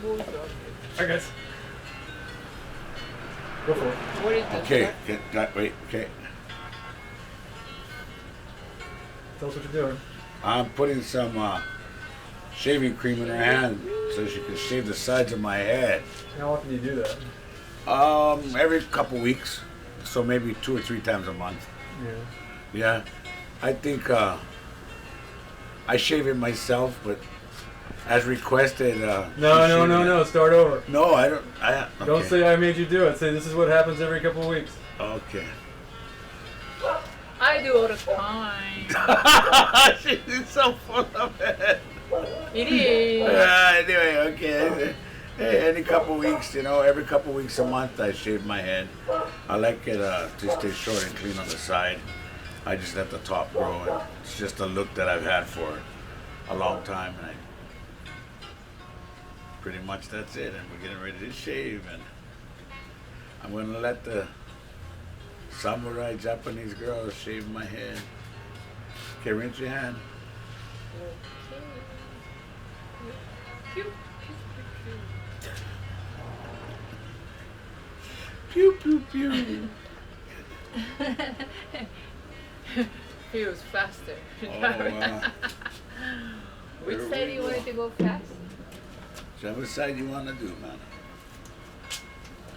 Alright, guys. Go for it. What is this? Okay, wait, okay. Tell us what you're doing. I'm putting some shaving cream in her hand so she can shave the sides of my head. How often do you do that? Every couple weeks, so maybe 2 or 3 times a month. Yeah. Yeah, I think I shave it myself, but as requested. No. Start over. No, I don't. Okay. Don't say I made you do it. Say this is what happens every couple of weeks. Okay. I do all the time. She's so full of it. It is. Anyway, okay. Hey, any couple weeks, every couple weeks a month I shave my head. I like it to stay short and clean on the side. I just let the top grow, and it's just a look that I've had for a long time, and pretty much that's it. And we're getting ready to shave, and I'm gonna let the samurai Japanese girl shave my head. Okay, rinse your hand. Okay. Pew pew pew. Feels faster. Oh, Which side do you want it to go fast? Whichever side you want to do, man.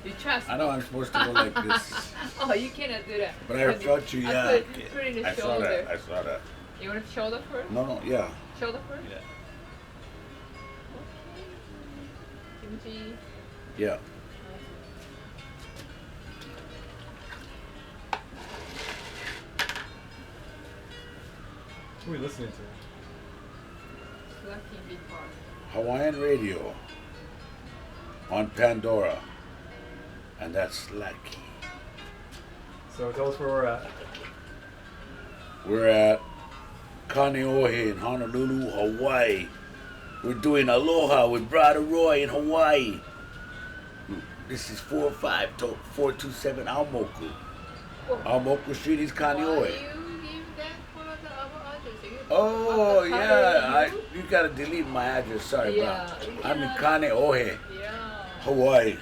You trust I know I'm supposed to go like this. Oh, you cannot do that. But I felt you, yeah. Put it in the I shoulder. saw that. You want the shoulder first? No, yeah. Shoulder first? Yeah. Kimchi. Yeah. Who are we listening to? Lucky Big Heart. Hawaiian radio on Pandora. And that's lucky. So tell us where we're at. We're at Kaneohe in Honolulu, Hawaii. We're doing Aloha with Brother Roy in Hawaii. This is 45427 Aomoku. Aomoku Street is Why Kaneohe. you give that for the other address? Oh, yeah. You gotta delete my address. Sorry, Yeah. bro. I'm in Kaneohe, Yeah. Hawaii.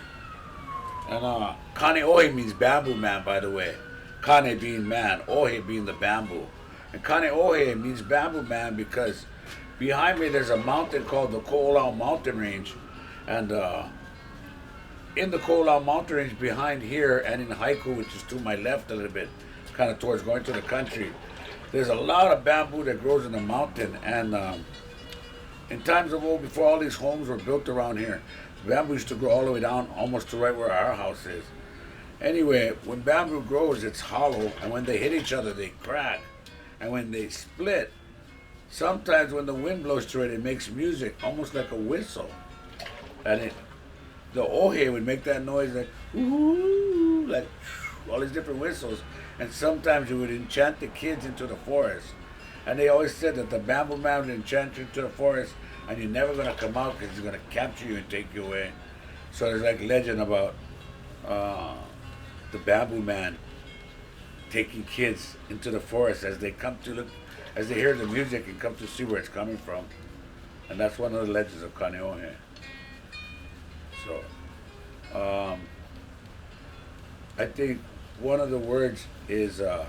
And Kaneohe means bamboo man, by the way. Kane being man, Ohe being the bamboo. And Kaneohe means bamboo man because behind me there's a mountain called the Ko'olau Mountain Range. And in the Ko'olau Mountain Range behind here and in Haiku, which is to my left a little bit, kind of towards going to the country, there's a lot of bamboo that grows in the mountain. And in times of old, before all these homes were built around here, bamboo used to grow all the way down almost to right where our house is. Anyway, when bamboo grows, it's hollow, and when they hit each other, they crack. And when they split, sometimes when the wind blows through it, it makes music, almost like a whistle. And the ohe would make that noise like, ooh, like all these different whistles. And sometimes it would enchant the kids into the forest. And they always said that the bamboo man would enchant you into the forest, and you're never going to come out because he's going to capture you and take you away. So there's like legend about the bamboo man taking kids into the forest as they come to look, as they hear the music and come to see where it's coming from. And that's one of the legends of Kaneohe. So, I think one of the words is that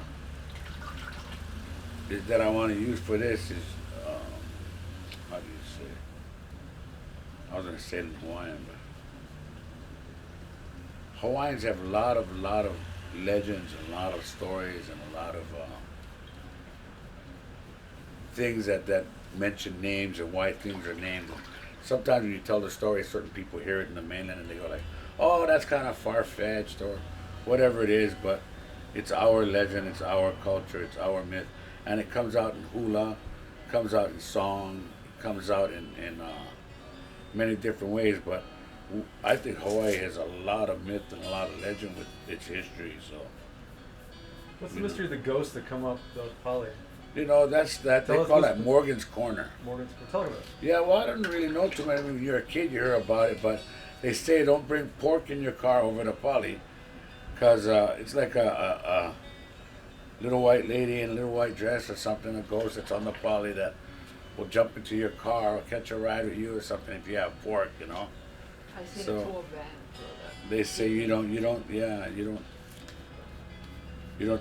I want to use for this is, how do you say it? I was going to say it in Hawaiian, but Hawaiians have a lot of legends and a lot of stories and a lot of things that mention names and why things are named. Sometimes when you tell the story, certain people hear it in the mainland and they go like, oh, that's kind of far-fetched or whatever it is, but it's our legend, it's our culture, it's our myth. And it comes out in hula, it comes out in song, it comes out in many different ways, but I think Hawaii has a lot of myth and a lot of legend with its history. So, What's the mystery of the ghosts that come up the poly? that's that. They call that Morgan's Corner. Morgan's Corner. Tell me about it. Yeah, well, I don't really know too many. When you're a kid, you hear about it, but they say don't bring pork in your car over the poly, because it's like a little white lady in a little white dress or something, a ghost that's on the poly that will jump into your car or catch a ride with you or something if you have pork, I've seen So- a tour van for that. They say you don't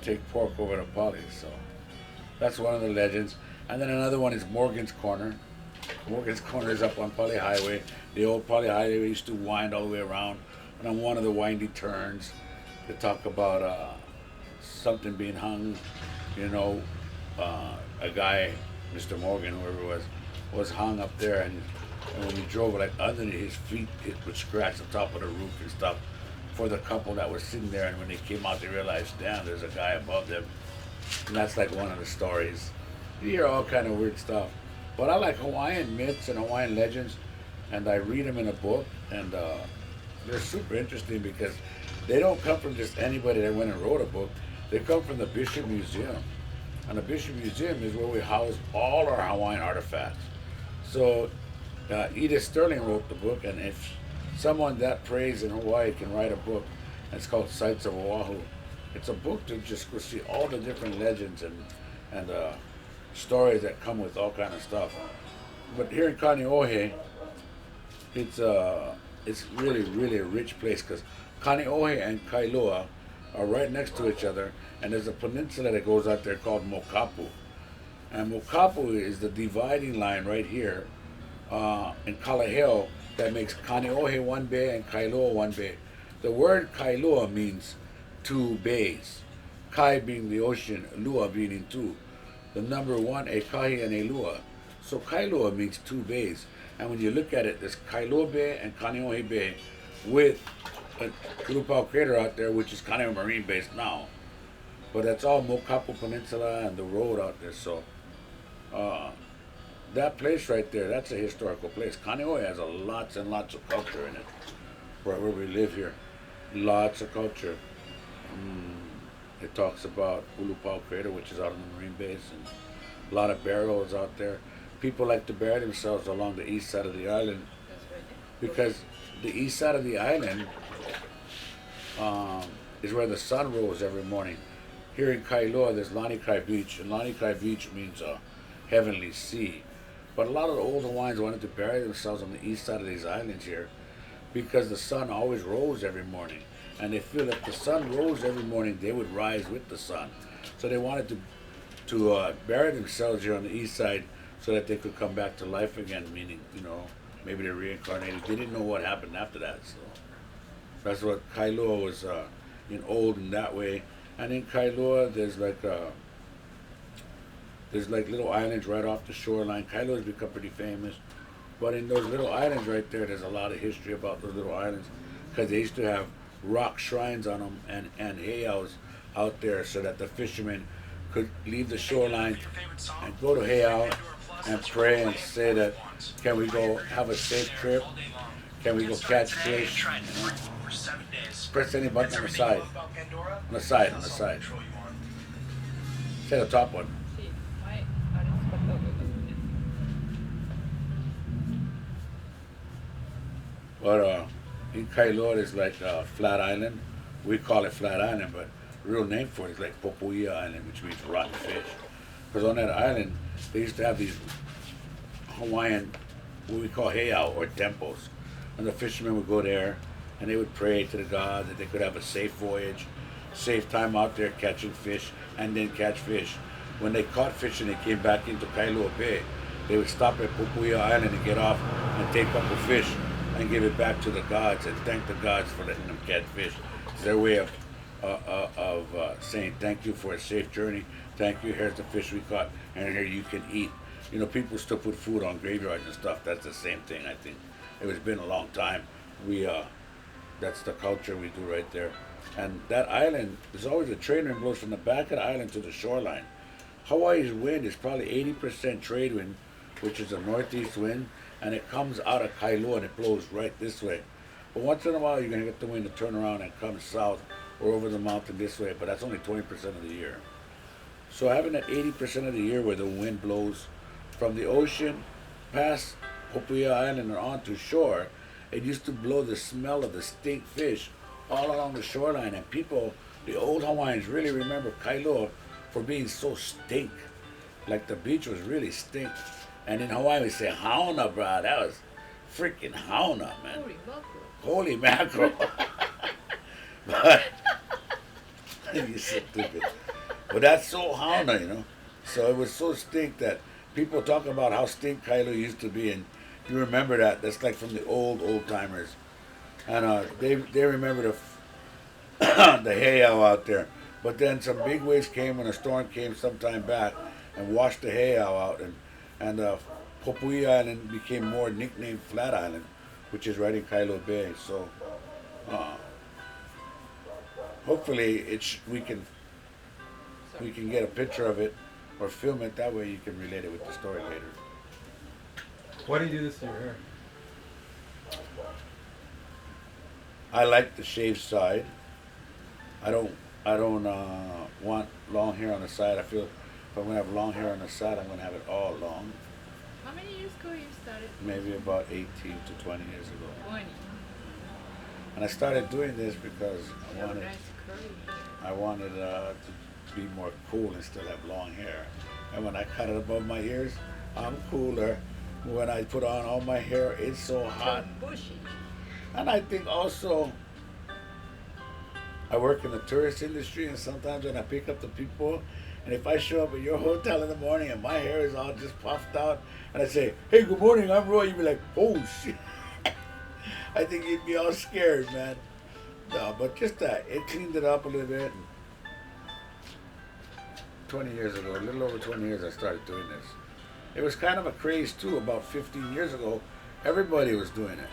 take pork over to Polly. So that's one of the legends. And then another one is Morgan's Corner. Morgan's Corner is up on Polly Highway. The old Polly Highway used to wind all the way around. And on one of the windy turns, they talk about something being hung. You know, a guy, Mr. Morgan, whoever it was hung up there, and when you drove, like underneath his feet, it would scratch the top of the roof and stuff for the couple that was sitting there. And when they came out, they realized, damn, there's a guy above them. And that's like one of the stories. You hear all kind of weird stuff. But I like Hawaiian myths and Hawaiian legends, and I read them in a book, and they're super interesting because they don't come from just anybody that went and wrote a book. They come from the Bishop Museum. And the Bishop Museum is where we house all our Hawaiian artifacts. So Edith Sterling wrote the book, and if someone that prays in Hawaii can write a book, it's called Sights of Oahu. It's a book to just go see all the different legends and stories that come with all kind of stuff. But here in Kaneohe, it's really, really a rich place because Kaneohe and Kailua are right next to each other, and there's a peninsula that goes out there called Mokapu. And Mokapu is the dividing line right here in Kalaheo that makes Kaneohe one bay and Kailua one bay. The word Kailua means two bays. Kai being the ocean, Lua being in two. The number one, a Kahi and a Lua. So Kailua means two bays. And when you look at it, there's Kailua Bay and Kaneohe Bay with a Lupau crater out there, which is Kaneohe Marine Base now. But that's all Mokapu Peninsula and the road out there. So that place right there, that's a historical place. Kaneohe has lots and lots of culture in it, where we live here. Lots of culture. It talks about Ulupau Crater, which is out on the Marine Base, and a lot of burials out there. People like to bury themselves along the east side of the island because the east side of the island is where the sun rose every morning. Here in Kailua, there's Lanikai Beach, and Lanikai Beach means a heavenly sea. But a lot of the old Hawaiians wanted to bury themselves on the east side of these islands here because the sun always rose every morning. And they feel if the sun rose every morning, they would rise with the sun. So they wanted to bury themselves here on the east side so that they could come back to life again, meaning, maybe they're reincarnated. They didn't know what happened after that. So that's what Kailua was in old in that way. And in Kailua, there's like little islands right off the shoreline. Kailua's become pretty famous. But in those little islands right there, there's a lot of history about those little islands because they used to have rock shrines on them and heiaus out there so that the fishermen could leave the shoreline and go to heiau and pray and say that, can we go have a safe trip? Can we go catch fish? Press any button on the side. On the side, on the side. Say the top one. Sí, ay, ahora es cuando- But in Kailua, there's like Flat Island. We call it Flat Island, but the real name for it is like Popuia Island, which means rotten fish. Because on that island, they used to have these Hawaiian, what we call heiau or temples. And the fishermen would go there and they would pray to the god that they could have a safe voyage, safe time out there catching fish, and then catch fish. When they caught fish and they came back into Kailua Bay, they would stop at Popuia Island and get off and take up the fish and give it back to the gods and thank the gods for letting them catch fish. It's their way of saying thank you for a safe journey. Thank you. Here's the fish we caught, and here you can eat. People still put food on graveyards and stuff. That's the same thing. I think it's been a long time. That's the culture we do right there. And that island, there's always a trade wind blows from the back of the island to the shoreline. Hawaii's wind is probably 80% trade wind, which is a northeast wind, and it comes out of Kailua and it blows right this way. But once in a while, you're going to get the wind to turn around and come south or over the mountain this way, but that's only 20% of the year. So having that 80% of the year where the wind blows from the ocean past Popuia Island and onto shore, it used to blow the smell of the stink fish all along the shoreline, and people, the old Hawaiians, really remember Kailua for being so stink. Like the beach was really stink. And in Hawaii we say hauna, brah. That was freaking hauna, man. Holy mackerel. Holy mackerel. But you're so stupid. But that's so hauna, you know. So it was so stink that people talk about how stink Kailo used to be, and you remember that. That's like from the old timers, and they remember the the heiau out there. But then some big waves came when a storm came sometime back and washed the heiau out, and Popui Island became more nicknamed Flat Island, which is right in Kailo Bay. So hopefully we can get a picture of it or film it. That way you can relate it with the story later. Why do you do this to your hair? I like the shaved side. I don't want long hair on the side. I feel if I'm gonna have long hair on the side, I'm gonna have it all long. How many years ago you started? Maybe about 18 to 20 years ago. 20. And I started doing this because You have nice curly hair. I wanted to be more cool and still have long hair. And when I cut it above my ears, I'm cooler. When I put on all my hair, it's so hot. So bushy. And I think also, I work in the tourist industry, and sometimes when I pick up the people, and if I show up at your hotel in the morning and my hair is all just puffed out, and I say, "Hey, good morning, I'm Roy," you'd be like, "Oh shit!" I think you'd be all scared, man. No, but just that it cleaned it up a little bit. 20 years ago, a little over 20 years, I started doing this. It was kind of a craze too. About 15 years ago, everybody was doing it,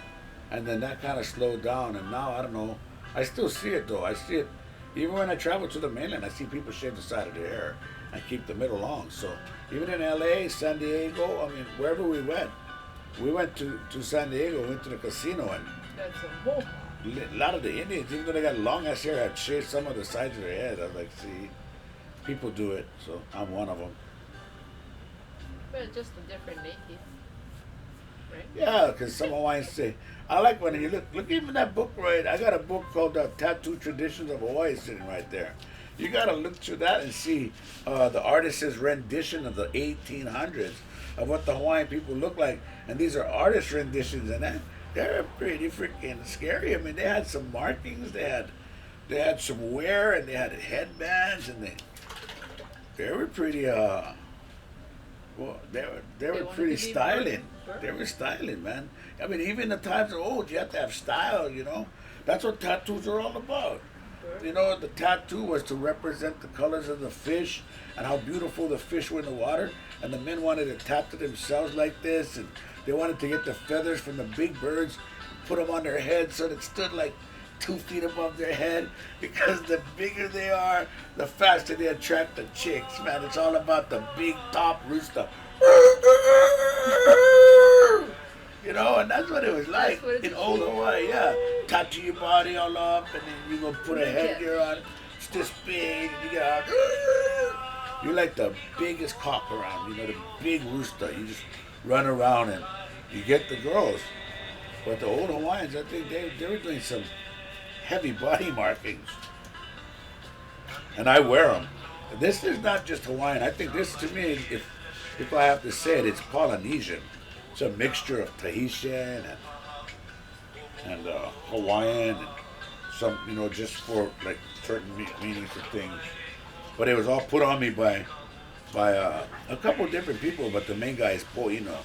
and then that kind of slowed down. And now I don't know. I still see it though. I see it even when I travel to the mainland. I see people shave the side of their hair and keep the middle long. So even in LA, San Diego, I mean wherever we went to San Diego, we went to the casino, and That's a mohawk. a lot of the Indians, even though they got long ass hair, had shaved some of the sides of their head. I was like, see, people do it, so I'm one of them. But just a different native. Right? Yeah, because some Hawaiians say, I like when you look even that book, right? I got a book called Tattoo Traditions of Hawaii sitting right there. You got to look through that and see the artist's rendition of the 1800s of what the Hawaiian people look like. And these are artist renditions, and they're pretty freaking scary. I mean, they had some markings, they had some wear, and they had headbands, and they were pretty well, they were wanted pretty to be styling. burnt. They were styling, man. I mean, even the times are old. You have to have style, you know. That's what tattoos are all about. You know, the tattoo was to represent the colors of the fish and how beautiful the fish were in the water. And the men wanted to tattoo themselves like this, and they wanted to get the feathers from the big birds, put them on their head so that it stood like 2 feet above their head, because the bigger they are, the faster they attract the chicks, man. It's all about the big top rooster. You know, and that's what it was like That's what it's in old Hawaii, yeah. Tattoo your body all up, and then you gonna put a headgear on. It's this big, and you got, you're like the biggest cock around, you know, the big rooster. You just run around and you get the girls. But the old Hawaiians, I think they were doing some heavy body markings, and I wear them. This is not just Hawaiian. I think this, to me, if I have to say it, it's Polynesian. It's a mixture of Tahitian and Hawaiian, and some, you know, just for like certain meanings of things. But it was all put on me by a couple different people. But the main guy is Po'ino.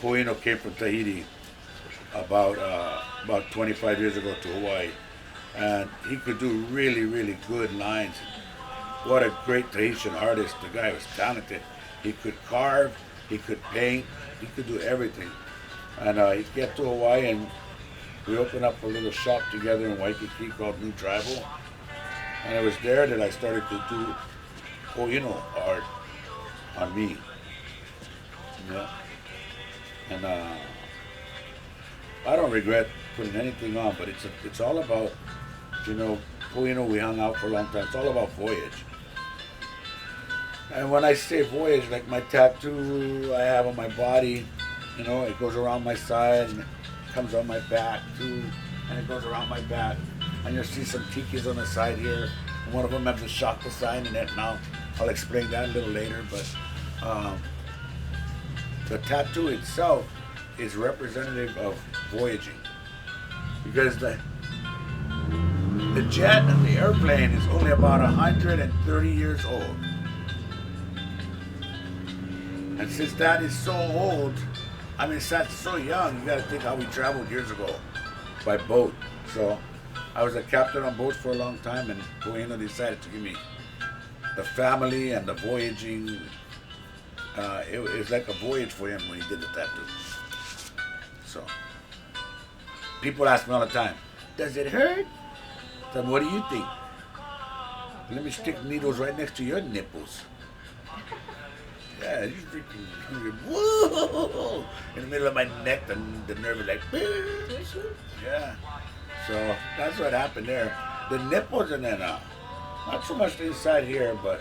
Po'ino came from Tahiti about 25 years ago to Hawaii, and he could do really, really good lines. What a great Tahitian artist. The guy was talented. He could carve, he could paint, he could do everything. And he got to Hawaii, and we opened up a little shop together in Waikiki called New Tribal. And it was there that I started to do Po'ino art on me. Yeah. And I don't regret putting anything on, but it's all about, you know, Po'ino, we hung out for a long time. It's all about voyage. And when I say voyage, like my tattoo I have on my body, you know, it goes around my side and it comes on my back too, and it goes around my back. And you'll see some tikis on the side here. And one of them has a shaka sign in it. Now I'll explain that a little later. But the tattoo itself is representative of voyaging. Because the jet and the airplane is only about 130 years old. And since that is so old, I mean, that's so young, you gotta think how we traveled years ago by boat. So I was a captain on boats for a long time, and Bueno decided to give me the family and the voyaging. It was like a voyage for him when he did the tattoo. So people ask me all the time, does it hurt? So what do you think? Let me stick needles right next to your nipples. Yeah, you freaking whoa! In the middle of my neck, the nerve is like, yeah. So that's what happened there. The nipples and then not so much the inside here, but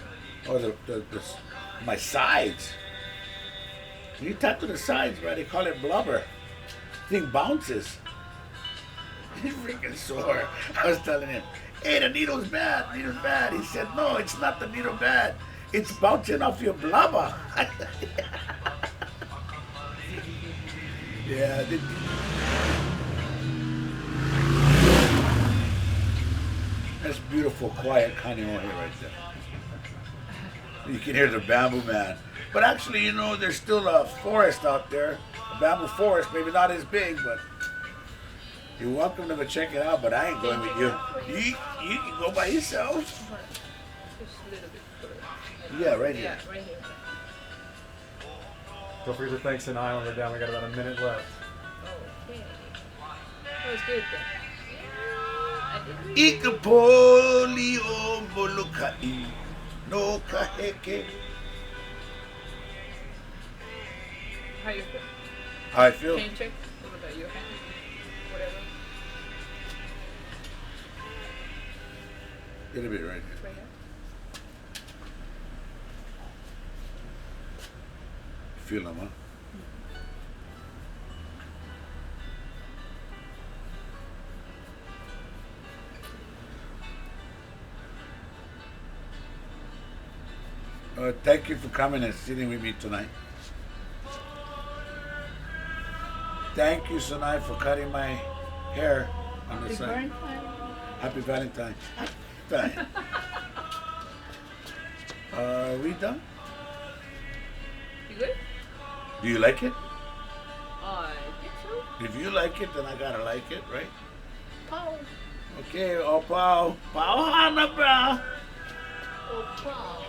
my sides. When you tattoo the sides, right? They call it blubber. The thing bounces. He's freaking sore. I was telling him, hey, the needle's bad. The needle's bad. He said, no, it's not the needle bad. It's bouncing off your blubber. Yeah. That's beautiful, quiet Kaneohe right there. You can hear the bamboo man. But actually, you know, there's still a forest out there. A bamboo forest, maybe not as big, but you're welcome to go check it out, but I ain't going with you. You can go by yourself. Just a little bit further. Yeah, right here. Yeah, right here. Don't forget to thank Sinai when we're down. We got about a minute left. Okay. That was good then. I did really good. Ikapoli o molokai no kaheke. How you feel? How I feel? Can you check over there, your hand? Whatever. A little bit right here. Right here. Feel them, huh? Thank you for coming and sitting with me tonight. Thank you, Sinai, for cutting my hair on the Happy side. Valentine's. Happy Valentine. Valentine. Are we done? You good? Do you like it? I think so. If you like it, then I gotta like it, right? Pow. Okay, oh, pau. Pau hana, bra. Oh, pow.